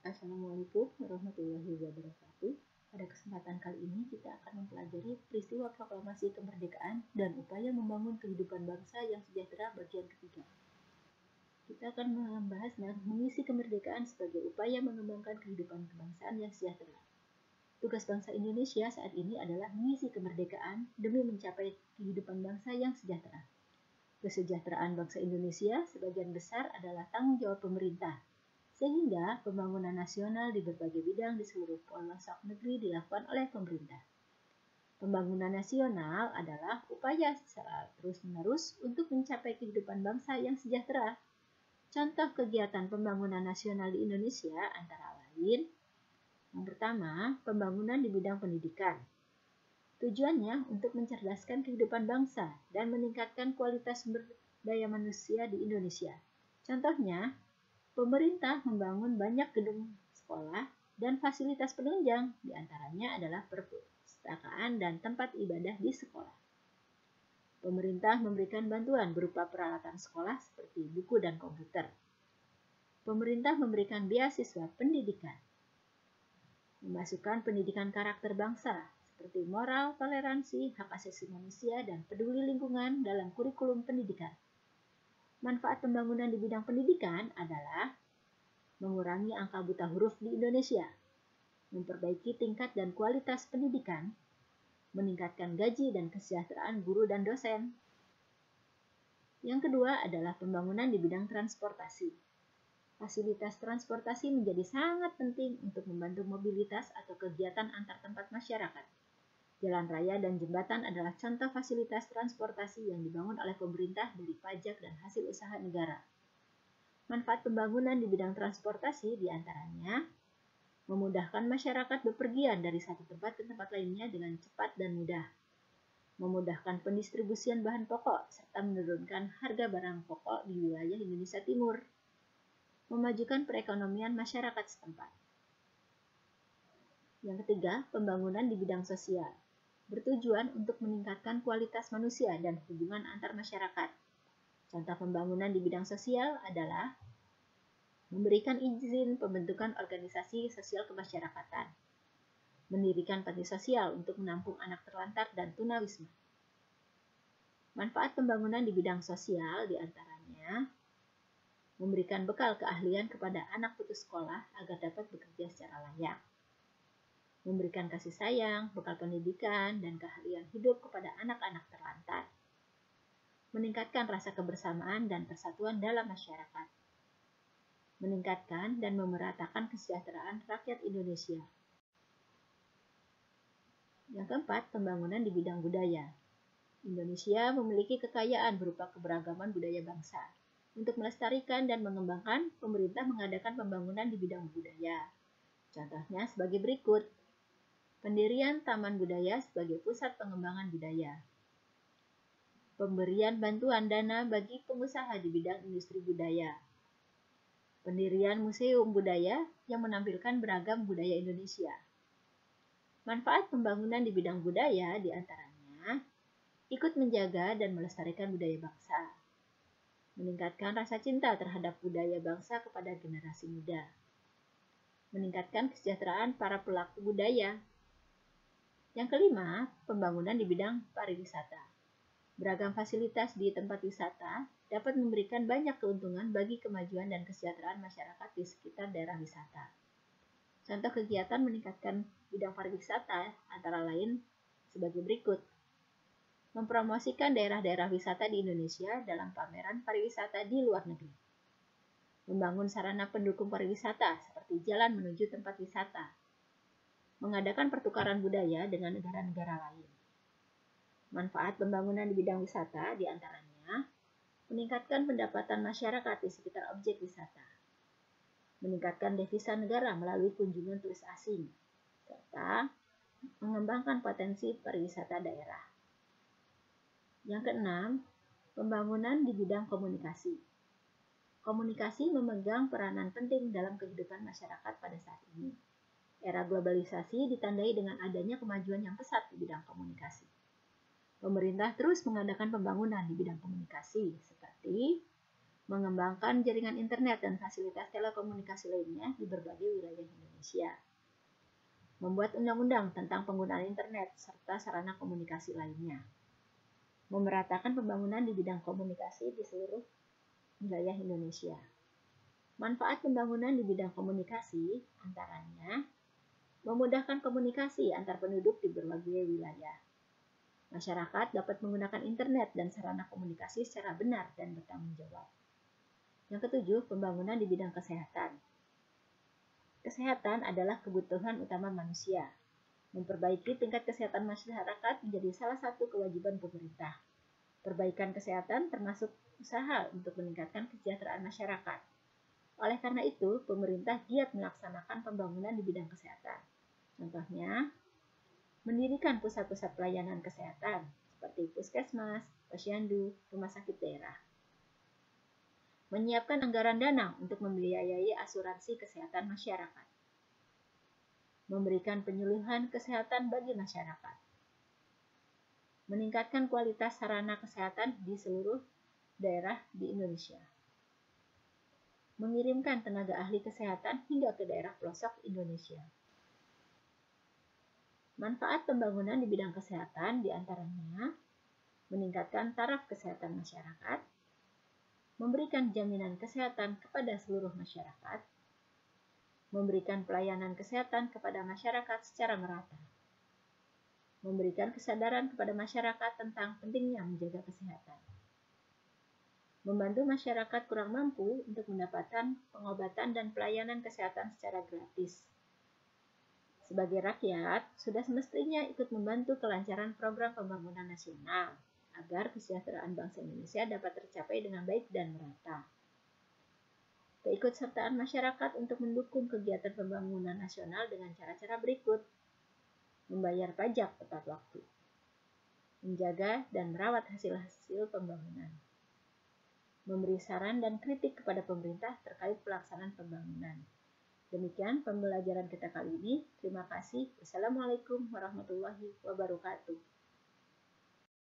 Assalamualaikum warahmatullahi wabarakatuh. Pada kesempatan kali ini kita akan mempelajari peristiwa proklamasi kemerdekaan dan upaya membangun kehidupan bangsa yang sejahtera bagian ketiga. Kita akan membahas mengisi kemerdekaan sebagai upaya mengembangkan kehidupan kebangsaan yang sejahtera. Tugas bangsa Indonesia saat ini adalah mengisi kemerdekaan demi mencapai kehidupan bangsa yang sejahtera. Kesejahteraan bangsa Indonesia sebagian besar adalah tanggung jawab pemerintah, sehingga pembangunan nasional di berbagai bidang di seluruh pelosok negeri dilakukan oleh pemerintah. Pembangunan nasional adalah upaya secara terus-menerus untuk mencapai kehidupan bangsa yang sejahtera. Contoh kegiatan pembangunan nasional di Indonesia antara lain, yang pertama, pembangunan di bidang pendidikan. Tujuannya untuk mencerdaskan kehidupan bangsa dan meningkatkan kualitas sumber daya manusia di Indonesia. Contohnya, pemerintah membangun banyak gedung sekolah dan fasilitas penunjang, diantaranya adalah perpustakaan dan tempat ibadah di sekolah. Pemerintah memberikan bantuan berupa peralatan sekolah seperti buku dan komputer. Pemerintah memberikan beasiswa pendidikan. Memasukkan pendidikan karakter bangsa, seperti moral, toleransi, hak asasi manusia, dan peduli lingkungan dalam kurikulum pendidikan. Manfaat pembangunan di bidang pendidikan adalah mengurangi angka buta huruf di Indonesia, memperbaiki tingkat dan kualitas pendidikan, meningkatkan gaji dan kesejahteraan guru dan dosen. Yang kedua adalah pembangunan di bidang transportasi. Fasilitas transportasi menjadi sangat penting untuk membantu mobilitas atau kegiatan antar tempat masyarakat. Jalan raya dan jembatan adalah contoh fasilitas transportasi yang dibangun oleh pemerintah dari pajak dan hasil usaha negara. Manfaat pembangunan di bidang transportasi diantaranya memudahkan masyarakat bepergian dari satu tempat ke tempat lainnya dengan cepat dan mudah, memudahkan pendistribusian bahan pokok serta menurunkan harga barang pokok di wilayah Indonesia Timur, memajukan perekonomian masyarakat setempat. Yang ketiga, pembangunan di bidang sosial, bertujuan untuk meningkatkan kualitas manusia dan hubungan antar masyarakat. Contoh pembangunan di bidang sosial adalah memberikan izin pembentukan organisasi sosial kemasyarakatan, mendirikan panti sosial untuk menampung anak terlantar dan tunawisma. Manfaat pembangunan di bidang sosial diantaranya memberikan bekal keahlian kepada anak putus sekolah agar dapat bekerja secara layak, memberikan kasih sayang, bekal pendidikan, dan keahlian hidup kepada anak-anak terlantar, meningkatkan rasa kebersamaan dan persatuan dalam masyarakat, meningkatkan dan memeratakan kesejahteraan rakyat Indonesia. Yang keempat, pembangunan di bidang budaya. Indonesia memiliki kekayaan berupa keberagaman budaya bangsa. Untuk melestarikan dan mengembangkan, pemerintah mengadakan pembangunan di bidang budaya. Contohnya sebagai berikut. Pendirian Taman Budaya sebagai pusat pengembangan budaya. Pemberian bantuan dana bagi pengusaha di bidang industri budaya. Pendirian museum budaya yang menampilkan beragam budaya Indonesia. Manfaat pembangunan di bidang budaya diantaranya ikut menjaga dan melestarikan budaya bangsa, meningkatkan rasa cinta terhadap budaya bangsa kepada generasi muda, meningkatkan kesejahteraan para pelaku budaya. Yang kelima, pembangunan di bidang pariwisata. Beragam fasilitas di tempat wisata dapat memberikan banyak keuntungan bagi kemajuan dan kesejahteraan masyarakat di sekitar daerah wisata. Contoh kegiatan meningkatkan bidang pariwisata antara lain sebagai berikut. Mempromosikan daerah-daerah wisata di Indonesia dalam pameran pariwisata di luar negeri. Membangun sarana pendukung pariwisata seperti jalan menuju tempat wisata. Mengadakan pertukaran budaya dengan negara-negara lain. Manfaat pembangunan di bidang wisata diantaranya meningkatkan pendapatan masyarakat di sekitar objek wisata, meningkatkan devisa negara melalui kunjungan turis asing, serta mengembangkan potensi pariwisata daerah. Yang keenam, pembangunan di bidang komunikasi. Komunikasi memegang peranan penting dalam kehidupan masyarakat pada saat ini. Era globalisasi ditandai dengan adanya kemajuan yang pesat di bidang komunikasi. Pemerintah terus mengadakan pembangunan di bidang komunikasi seperti mengembangkan jaringan internet dan fasilitas telekomunikasi lainnya di berbagai wilayah Indonesia, membuat undang-undang tentang penggunaan internet serta sarana komunikasi lainnya, memeratakan pembangunan di bidang komunikasi di seluruh wilayah Indonesia. Manfaat pembangunan di bidang komunikasi antaranya memudahkan komunikasi antar penduduk di berbagai wilayah. Masyarakat dapat menggunakan internet dan sarana komunikasi secara benar dan bertanggung jawab. Yang ketujuh, pembangunan di bidang kesehatan. Kesehatan adalah kebutuhan utama manusia. Memperbaiki tingkat kesehatan masyarakat menjadi salah satu kewajiban pemerintah. Perbaikan kesehatan termasuk usaha untuk meningkatkan kesejahteraan masyarakat. Oleh karena itu, pemerintah giat melaksanakan pembangunan di bidang kesehatan. Contohnya, mendirikan pusat-pusat pelayanan kesehatan seperti puskesmas, posyandu, rumah sakit daerah. Menyiapkan anggaran dana untuk membiayai asuransi kesehatan masyarakat. Memberikan penyuluhan kesehatan bagi masyarakat. Meningkatkan kualitas sarana kesehatan di seluruh daerah di Indonesia. Mengirimkan tenaga ahli kesehatan hingga ke daerah pelosok Indonesia. Manfaat pembangunan di bidang kesehatan diantaranya meningkatkan taraf kesehatan masyarakat, memberikan jaminan kesehatan kepada seluruh masyarakat, memberikan pelayanan kesehatan kepada masyarakat secara merata, memberikan kesadaran kepada masyarakat tentang pentingnya menjaga kesehatan, membantu masyarakat kurang mampu untuk mendapatkan pengobatan dan pelayanan kesehatan secara gratis. Sebagai rakyat, sudah semestinya ikut membantu kelancaran program pembangunan nasional agar kesejahteraan bangsa Indonesia dapat tercapai dengan baik dan merata. Keikutsertaan masyarakat untuk mendukung kegiatan pembangunan nasional dengan cara-cara berikut: membayar pajak tepat waktu, menjaga dan merawat hasil-hasil pembangunan, memberi saran dan kritik kepada pemerintah terkait pelaksanaan pembangunan. Demikian pembelajaran kita kali ini. Terima kasih. Wassalamualaikum warahmatullahi wabarakatuh.